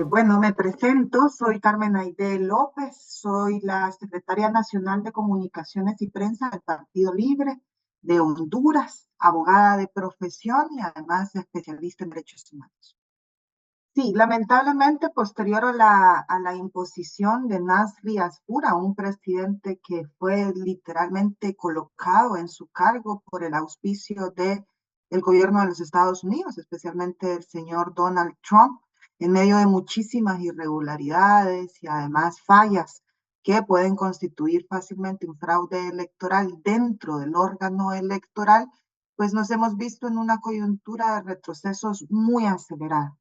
Bueno, me presento, soy Carmen Aide López, soy la secretaria nacional de Comunicaciones y Prensa del Partido Libre de Honduras, abogada de profesión y además especialista en derechos humanos. Sí, lamentablemente, posterior a la imposición de Nasri Asfura, un presidente que fue literalmente colocado en su cargo por el auspicio del gobierno de los Estados Unidos, especialmente el señor Donald Trump, en medio de muchísimas irregularidades y además fallas que pueden constituir fácilmente un fraude electoral dentro del órgano electoral, pues nos hemos visto en una coyuntura de retrocesos muy acelerada,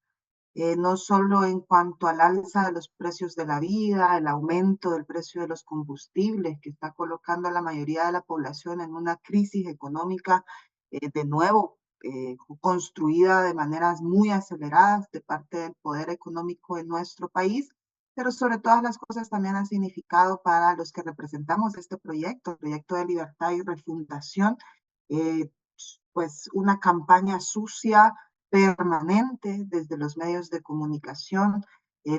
no solo en cuanto al alza de los precios de la vida, el aumento del precio de los combustibles, que está colocando a la mayoría de la población en una crisis económica, de nuevo, construida de maneras muy aceleradas de parte del poder económico en nuestro país, pero sobre todas las cosas también ha significado para los que representamos este proyecto, el proyecto de libertad y refundación, eh, pues una campaña sucia, permanente desde los medios de comunicación,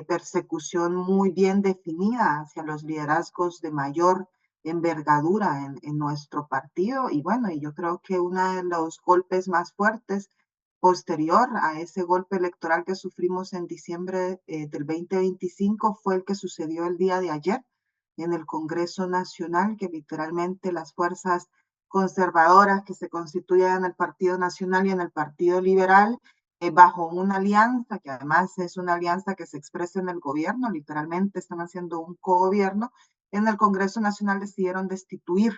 persecución muy bien definida hacia los liderazgos de mayor envergadura en nuestro partido. Y bueno, y yo creo que uno de los golpes más fuertes posterior a ese golpe electoral que sufrimos en diciembre del 2025 fue el que sucedió el día de ayer en el Congreso Nacional, que literalmente las fuerzas conservadoras que se constituyen en el Partido Nacional y en el Partido Liberal, bajo una alianza, que además es una alianza que se expresa en el gobierno, literalmente están haciendo un cogobierno, en el Congreso Nacional decidieron destituir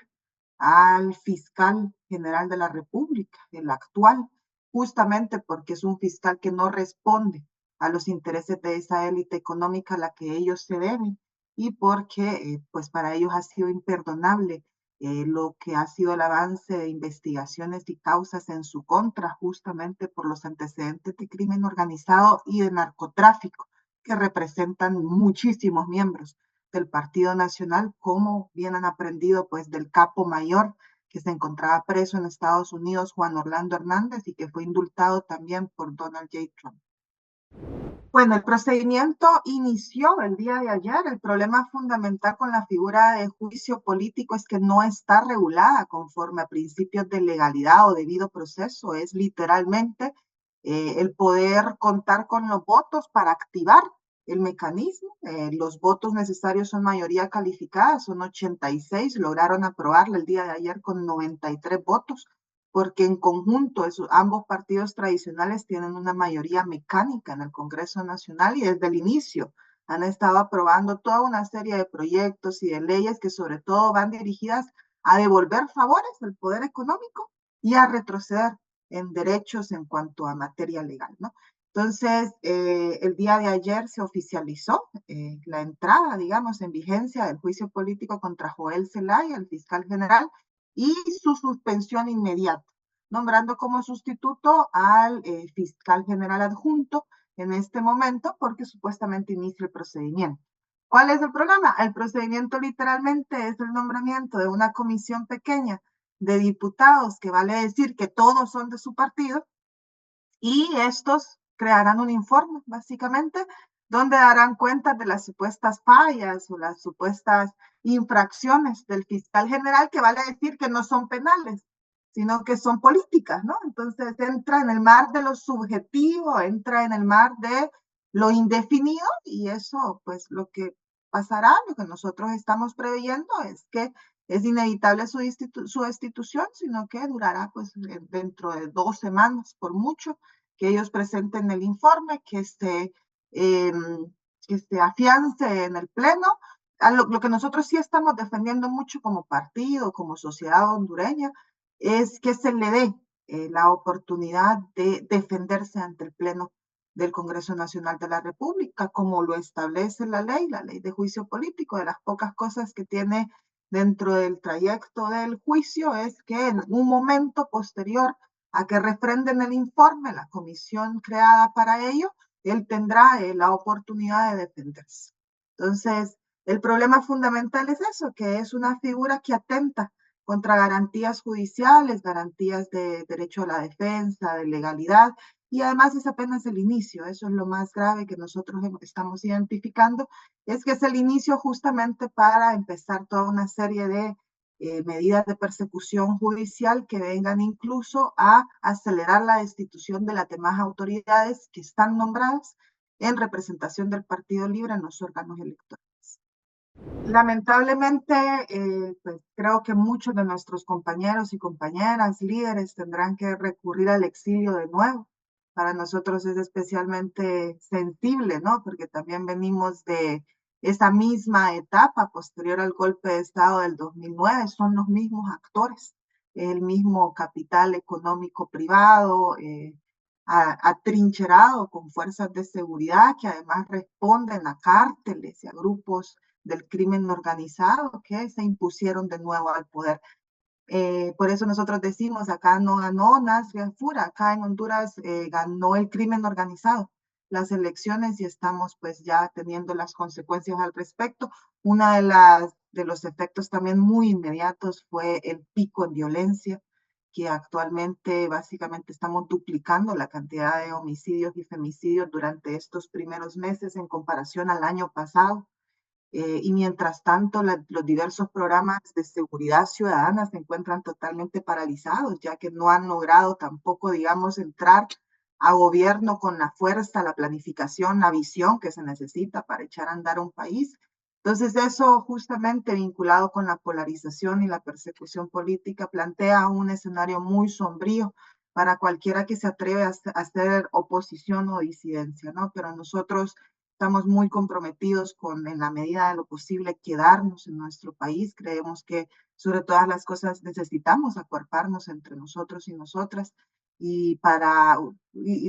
al fiscal general de la República, el actual, justamente porque es un fiscal que no responde a los intereses de esa élite económica a la que ellos se deben y porque pues para ellos ha sido imperdonable lo que ha sido el avance de investigaciones y causas en su contra, justamente por los antecedentes de crimen organizado y de narcotráfico que representan muchísimos miembros del Partido Nacional, como bien han aprendido pues del capo mayor que se encontraba preso en Estados Unidos, Juan Orlando Hernández, y que fue indultado también por Donald J. Trump. Bueno, el procedimiento inició el día de ayer. El problema fundamental con la figura de juicio político es que no está regulada conforme a principios de legalidad o debido proceso. Es literalmente el poder contar con los votos para activar el mecanismo. Los votos necesarios son mayoría calificada, son 86, lograron aprobarla el día de ayer con 93 votos porque en conjunto ambos partidos tradicionales tienen una mayoría mecánica en el Congreso Nacional y desde el inicio han estado aprobando toda una serie de proyectos y de leyes que sobre todo van dirigidas a devolver favores al poder económico y a retroceder en derechos en cuanto a materia legal, ¿no? Entonces, el día de ayer se oficializó la entrada, digamos, en vigencia del juicio político contra Joel Zelaya, el fiscal general, y su suspensión inmediata, nombrando como sustituto al fiscal general adjunto en este momento porque supuestamente inicia el procedimiento. ¿Cuál es el problema? El procedimiento literalmente es el nombramiento de una comisión pequeña de diputados, que vale decir que todos son de su partido, y estos crearán un informe, básicamente, donde darán cuenta de las supuestas fallas o las supuestas infracciones del fiscal general, que vale decir que no son penales, sino que son políticas, ¿no? Entonces entra en el mar de lo subjetivo, entra en el mar de lo indefinido y eso, pues lo que pasará, lo que nosotros estamos preveyendo es que es inevitable su destitución, sino que durará pues dentro de 2 semanas por mucho, que ellos presenten el informe, eh, que se afiance en el Pleno. Lo que nosotros sí estamos defendiendo mucho como partido, como sociedad hondureña, es que se le dé la oportunidad de defenderse ante el Pleno del Congreso Nacional de la República, como lo establece la ley de juicio político. De las pocas cosas que tiene dentro del trayecto del juicio es que en un momento posterior a que refrenden el informe, la comisión creada para ello, él tendrá la oportunidad de defenderse. Entonces, el problema fundamental es eso, que es una figura que atenta contra garantías judiciales, garantías de derecho a la defensa, de legalidad, Y además es apenas el inicio, eso es lo más grave que nosotros estamos identificando, es que es el inicio justamente para empezar toda una serie de medidas de persecución judicial que vengan incluso a acelerar la destitución de las demás autoridades que están nombradas en representación del Partido Libre en los órganos electorales. Lamentablemente, pues creo que muchos de nuestros compañeros y compañeras líderes tendrán que recurrir al exilio de nuevo. Para nosotros es especialmente sensible, ¿no? Porque también venimos de esa misma etapa posterior al golpe de Estado del 2009. Son los mismos actores, el mismo capital económico privado, atrincherado con fuerzas de seguridad que además responden a cárteles y a grupos del crimen organizado que se impusieron de nuevo al poder. Por eso nosotros decimos, acá no ganó Nasria Fura, acá en Honduras ganó el crimen organizado las elecciones y estamos pues ya teniendo las consecuencias al respecto. Una de los efectos también muy inmediatos fue el pico en violencia, que actualmente básicamente estamos duplicando la cantidad de homicidios y femicidios durante estos primeros meses en comparación al año pasado. Y mientras tanto, los diversos programas de seguridad ciudadana se encuentran totalmente paralizados, ya que no han logrado tampoco, digamos, entrar a gobierno con la fuerza, la planificación, la visión que se necesita para echar a andar un país. Entonces, eso justamente vinculado con la polarización y la persecución política plantea un escenario muy sombrío para cualquiera que se atreve a hacer oposición o disidencia, ¿no? Pero nosotros estamos muy comprometidos con, en la medida de lo posible, quedarnos en nuestro país. Creemos que sobre todas las cosas necesitamos acuerparnos entre nosotros y nosotras y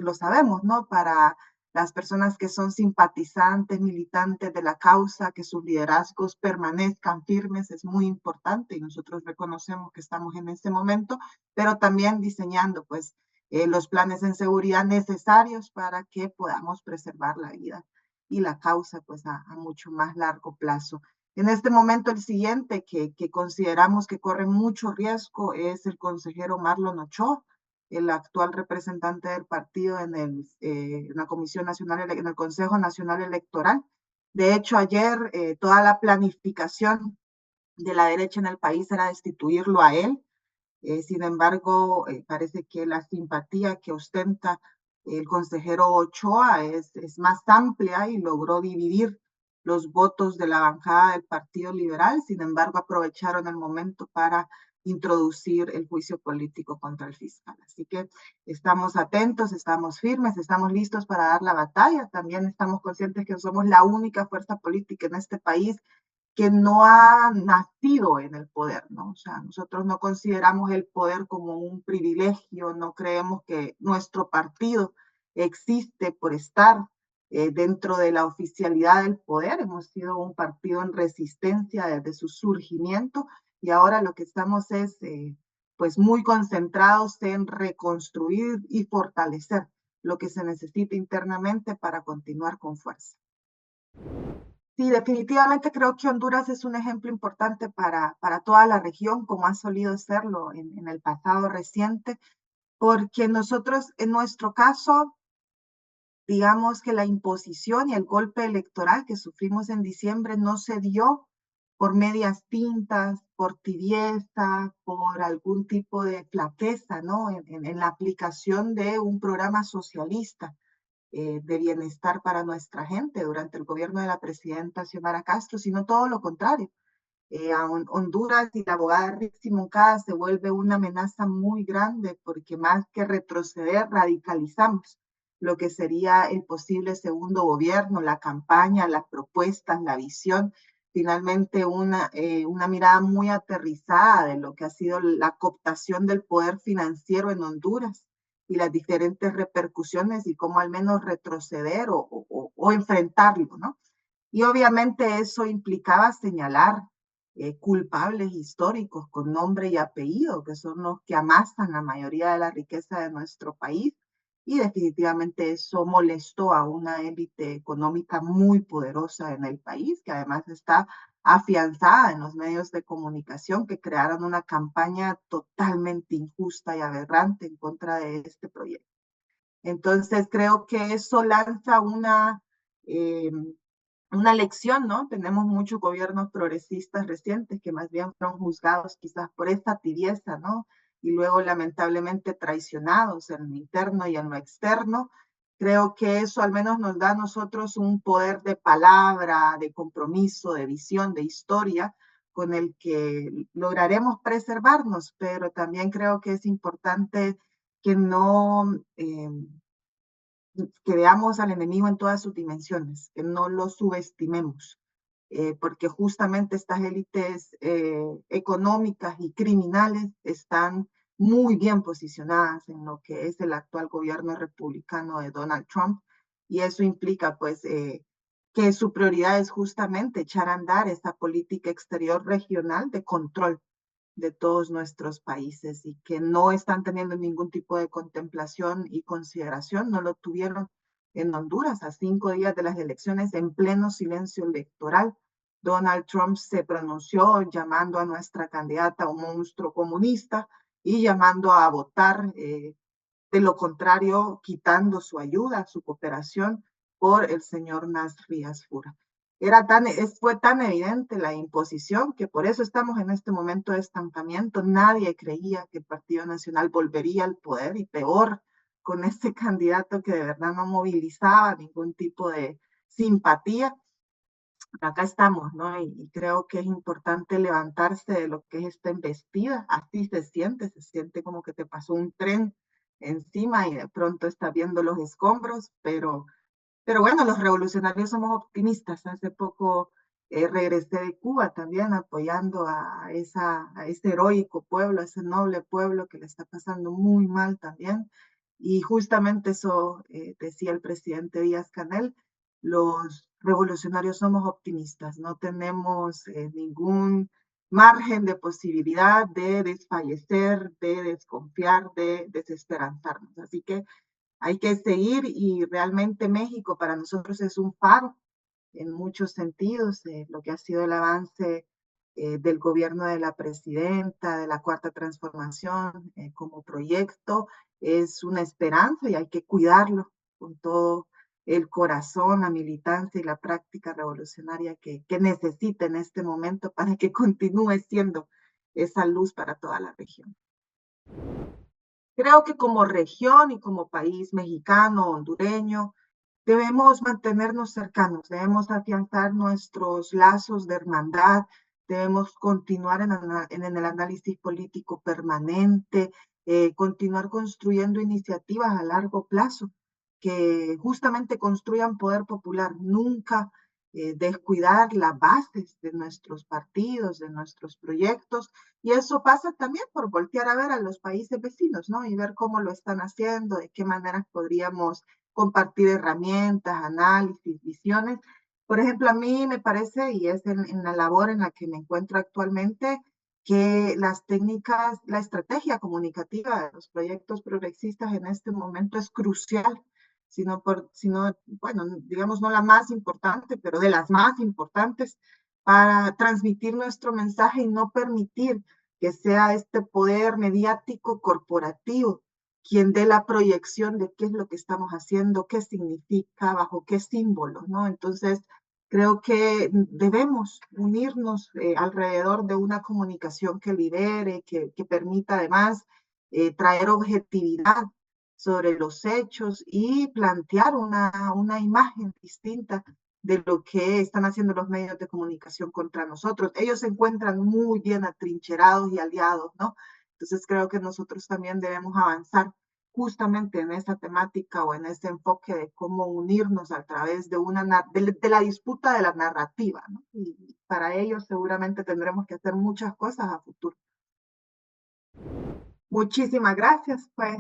lo sabemos, ¿no? Para las personas que son simpatizantes, militantes de la causa, que sus liderazgos permanezcan firmes, es muy importante y nosotros reconocemos que estamos en este momento, pero también diseñando, pues, los planes en seguridad necesarios para que podamos preservar la vida y la causa pues a mucho más largo plazo. En este momento el siguiente que consideramos que corre mucho riesgo es el consejero Marlon Ochoa, el actual representante del partido en la Comisión Nacional, en el Consejo Nacional Electoral. De hecho, ayer toda la planificación de la derecha en el país era destituirlo a él. Sin embargo, parece que la simpatía que ostenta el consejero Ochoa es más amplia y logró dividir los votos de la bancada del Partido Liberal. Sin embargo, aprovecharon el momento para introducir el juicio político contra el fiscal. Así que estamos atentos, estamos firmes, estamos listos para dar la batalla. También estamos conscientes que somos la única fuerza política en este país que no ha nacido en el poder, ¿no? O sea, nosotros no consideramos el poder como un privilegio, no creemos que nuestro partido existe por estar dentro de la oficialidad del poder, hemos sido un partido en resistencia desde su surgimiento y ahora lo que estamos es pues muy concentrados en reconstruir y fortalecer lo que se necesita internamente para continuar con fuerza. Sí, definitivamente creo que Honduras es un ejemplo importante para toda la región, como ha solido serlo en el pasado reciente, porque nosotros, en nuestro caso, digamos que la imposición y el golpe electoral que sufrimos en diciembre no se dio por medias tintas, por tibieza, por algún tipo de flaqueza, ¿no? En la aplicación de un programa socialista de bienestar para nuestra gente durante el gobierno de la presidenta Xiomara Castro, sino todo lo contrario. A Honduras y la abogada Rixi Moncada se vuelve una amenaza muy grande porque más que retroceder, radicalizamos lo que sería el posible segundo gobierno, la campaña, las propuestas, la visión, finalmente una mirada muy aterrizada de lo que ha sido la cooptación del poder financiero en Honduras y las diferentes repercusiones y cómo al menos retroceder o enfrentarlo, ¿no? Y obviamente eso implicaba señalar culpables históricos con nombre y apellido, que son los que amasan la mayoría de la riqueza de nuestro país. Y definitivamente eso molestó a una élite económica muy poderosa en el país, que además está afianzada en los medios de comunicación que crearon una campaña totalmente injusta y aberrante en contra de este proyecto. Entonces creo que eso lanza eh, una lección, ¿no? Tenemos muchos gobiernos progresistas recientes que más bien fueron juzgados quizás por esta tibieza, ¿no? Y luego lamentablemente traicionados en lo interno y en lo externo. Creo que eso al menos nos da a nosotros un poder de palabra, de compromiso, de visión, de historia, con el que lograremos preservarnos, pero también creo que es importante que no que veamos al enemigo en todas sus dimensiones, que no lo subestimemos, porque justamente estas élites económicas y criminales están muy bien posicionadas en lo que es el actual gobierno republicano de Donald Trump, y eso implica pues que su prioridad es justamente echar a andar esa política exterior regional de control de todos nuestros países y que no están teniendo ningún tipo de contemplación y consideración. No lo tuvieron en Honduras a 5 días de las elecciones en pleno silencio electoral. Donald Trump se pronunció llamando a nuestra candidata un monstruo comunista y llamando a votar de lo contrario, quitando su ayuda, su cooperación por el señor Nasri Asfura. Fue tan evidente la imposición que por eso estamos en este momento de estancamiento. Nadie creía que el Partido Nacional volvería al poder y peor con este candidato que de verdad no movilizaba ningún tipo de simpatía. Acá estamos, ¿no? Y creo que es importante levantarse de lo que es esta embestida. Así se siente como que te pasó un tren encima y de pronto estás viendo los escombros, pero bueno, los revolucionarios somos optimistas. Hace poco regresé de Cuba también apoyando a ese heroico pueblo, a ese noble pueblo que le está pasando muy mal también. Y justamente eso decía el presidente Díaz Canel, los revolucionarios somos optimistas, no tenemos ningún margen de posibilidad de desfallecer, de desconfiar, de desesperanzarnos. Así que hay que seguir y realmente México para nosotros es un faro en muchos sentidos, lo que ha sido el avance del gobierno de la presidenta, de la Cuarta Transformación como proyecto, es una esperanza y hay que cuidarlo con todo el corazón, la militancia y la práctica revolucionaria que necesita en este momento para que continúe siendo esa luz para toda la región. Creo que como región y como país mexicano, hondureño, debemos mantenernos cercanos, debemos afianzar nuestros lazos de hermandad, debemos continuar en el análisis político permanente, continuar construyendo iniciativas a largo plazo que justamente construyan poder popular, nunca descuidar las bases de nuestros partidos, de nuestros proyectos, y eso pasa también por voltear a ver a los países vecinos, ¿no? Y ver cómo lo están haciendo, de qué maneras podríamos compartir herramientas, análisis, visiones. Por ejemplo, a mí me parece, y es en la labor en la que me encuentro actualmente, que las técnicas, la estrategia comunicativa de los proyectos progresistas en este momento es crucial, sino, bueno, digamos no la más importante, pero de las más importantes para transmitir nuestro mensaje y no permitir que sea este poder mediático corporativo quien dé la proyección de qué es lo que estamos haciendo, qué significa, bajo qué símbolo, ¿no? Entonces, creo que debemos unirnos alrededor de una comunicación que lidere, que permita además traer objetividad sobre los hechos y plantear una imagen distinta de lo que están haciendo los medios de comunicación contra nosotros. Ellos se encuentran muy bien atrincherados y aliados, ¿no? Entonces creo que nosotros también debemos avanzar justamente en esa temática o en ese enfoque de cómo unirnos a través de la disputa de la narrativa, ¿no? Y para ello seguramente tendremos que hacer muchas cosas a futuro. Muchísimas gracias, fue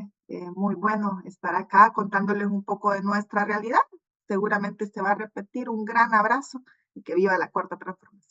muy bueno estar acá contándoles un poco de nuestra realidad. Seguramente se va a repetir. Un gran abrazo y que viva la Cuarta Transformación.